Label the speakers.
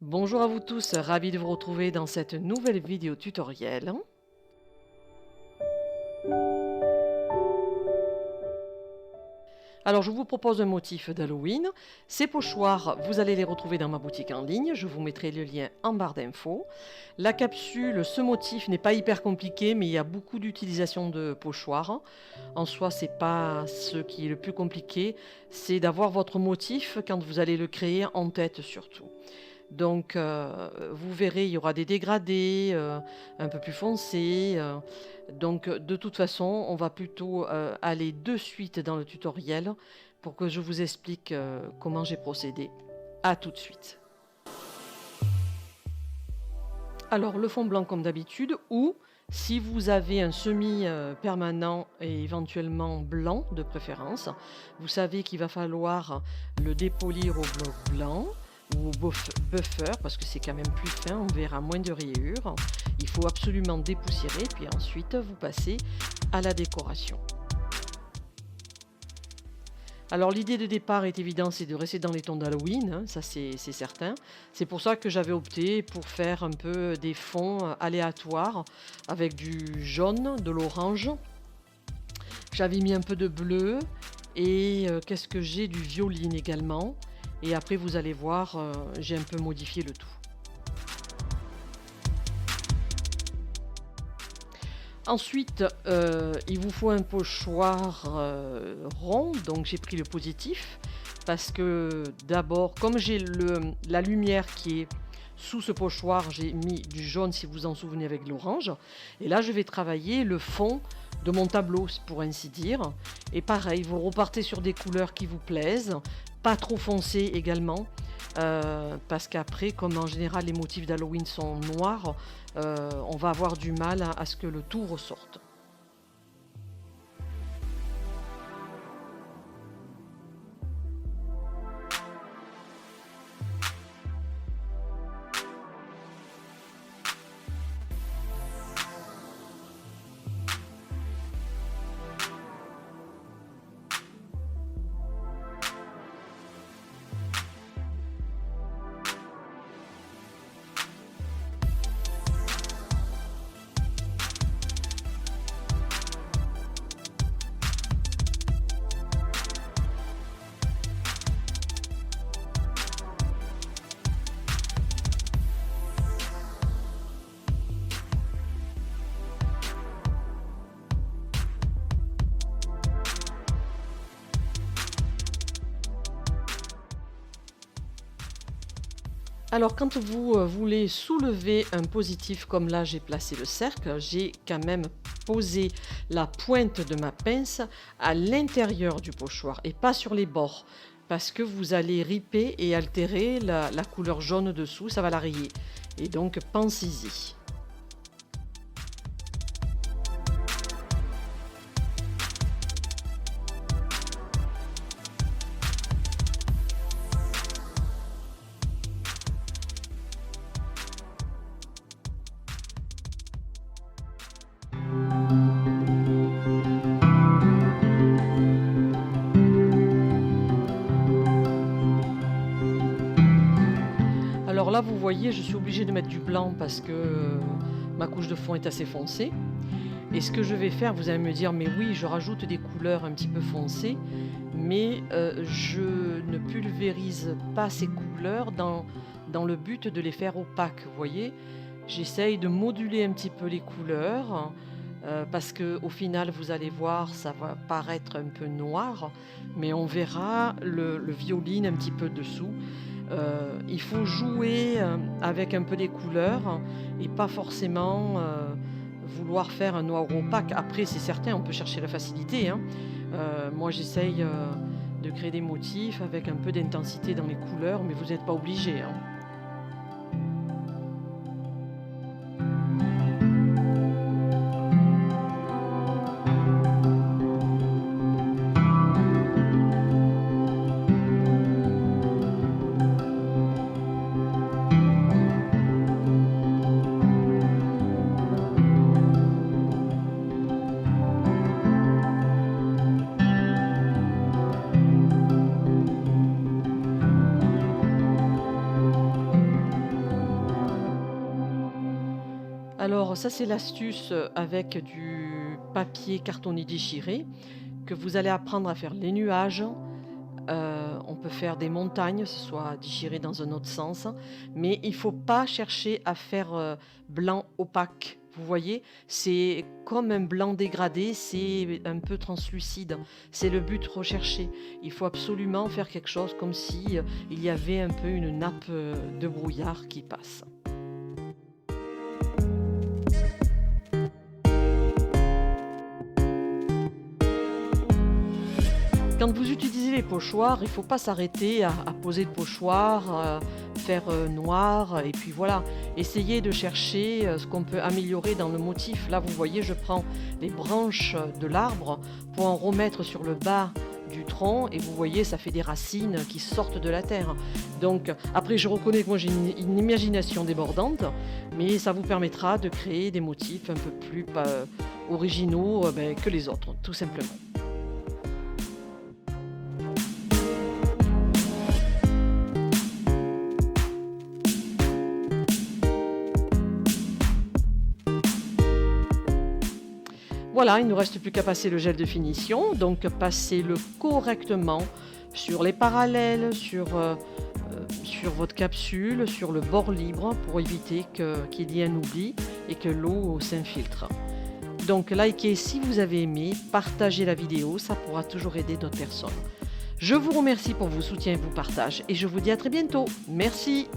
Speaker 1: Bonjour à vous tous, ravi de vous retrouver dans cette nouvelle vidéo tutoriel. Alors je vous propose un motif d'Halloween. Ces pochoirs, vous allez les retrouver dans ma boutique en ligne, je vous mettrai le lien en barre d'infos. La capsule, ce motif n'est pas hyper compliqué, mais il y a beaucoup d'utilisation de pochoirs. En soi, c'est pas ce qui est le plus compliqué, c'est d'avoir votre motif quand vous allez le créer en tête surtout. Donc, vous verrez, il y aura des dégradés un peu plus foncés. Donc, de toute façon, on va plutôt aller de suite dans le tutoriel pour que je vous explique comment j'ai procédé. A tout de suite. Alors, le fond blanc comme d'habitude, ou si vous avez un semi-permanent et éventuellement blanc de préférence, vous savez qu'il va falloir le dépolir au bloc blanc ou au buffer parce que c'est quand même plus fin, on verra moins de rayures. Il faut absolument dépoussiérer puis ensuite vous passez à la décoration. Alors l'idée de départ est évidente, c'est de rester dans les tons d'Halloween, hein, ça c'est certain. C'est pour ça que j'avais opté pour faire un peu des fonds aléatoires avec du jaune, de l'orange. J'avais mis un peu de bleu et qu'est-ce que j'ai, du violine également. Et après vous allez voir, j'ai un peu modifié le tout. Ensuite, il vous faut un pochoir rond, donc j'ai pris le positif parce que d'abord, comme j'ai la lumière qui est sous ce pochoir, j'ai mis du jaune si vous vous en souvenez avec l'orange. Et là, je vais travailler le fond de mon tableau, pour ainsi dire. Et pareil, vous repartez sur des couleurs qui vous plaisent, pas trop foncées également. Parce qu'après, comme en général les motifs d'Halloween sont noirs, on va avoir du mal à ce que le tout ressorte. Alors quand vous voulez soulever un positif comme là j'ai placé le cercle, j'ai quand même posé la pointe de ma pince à l'intérieur du pochoir et pas sur les bords parce que vous allez riper et altérer la couleur jaune dessous, ça va la rayer. Et donc pensez-y. Alors là, vous voyez, je suis obligée de mettre du blanc parce que ma couche de fond est assez foncée. Et ce que je vais faire, vous allez me dire, mais oui, je rajoute des couleurs un petit peu foncées, mais je ne pulvérise pas ces couleurs dans le but de les faire opaques. Vous voyez, j'essaye de moduler un petit peu les couleurs parce qu'au final, vous allez voir, ça va paraître un peu noir, mais on verra le violine un petit peu dessous. Il faut jouer avec un peu les couleurs et pas forcément vouloir faire un noir opaque. Après, c'est certain, on peut chercher la facilité, hein. Moi, j'essaye de créer des motifs avec un peu d'intensité dans les couleurs, mais vous n'êtes pas obligé, hein. Alors ça c'est l'astuce avec du papier cartonné déchiré que vous allez apprendre à faire les nuages. On peut faire des montagnes, ce soit déchiré dans un autre sens, mais il faut pas chercher à faire, blanc opaque. Vous voyez? C'est comme un blanc dégradé, c'est un peu translucide. C'est le but recherché. Il faut absolument faire quelque chose comme si, il y avait un peu une nappe, de brouillard qui passe. Quand vous utilisez les pochoirs, il ne faut pas s'arrêter à poser le pochoir, faire, noir et puis voilà. Essayez de chercher, ce qu'on peut améliorer dans le motif. Là, vous voyez, je prends les branches de l'arbre pour en remettre sur le bas du tronc et vous voyez, ça fait des racines qui sortent de la terre. Donc après, je reconnais que moi j'ai une imagination débordante, mais ça vous permettra de créer des motifs un peu plus originaux, que les autres, tout simplement. Voilà, il ne nous reste plus qu'à passer le gel de finition. Donc passez-le correctement sur les parallèles, sur votre capsule, sur le bord libre pour éviter qu'il y ait un oubli et que l'eau s'infiltre. Donc likez si vous avez aimé, partagez la vidéo, ça pourra toujours aider d'autres personnes. Je vous remercie pour vos soutiens et vos partages et je vous dis à très bientôt. Merci.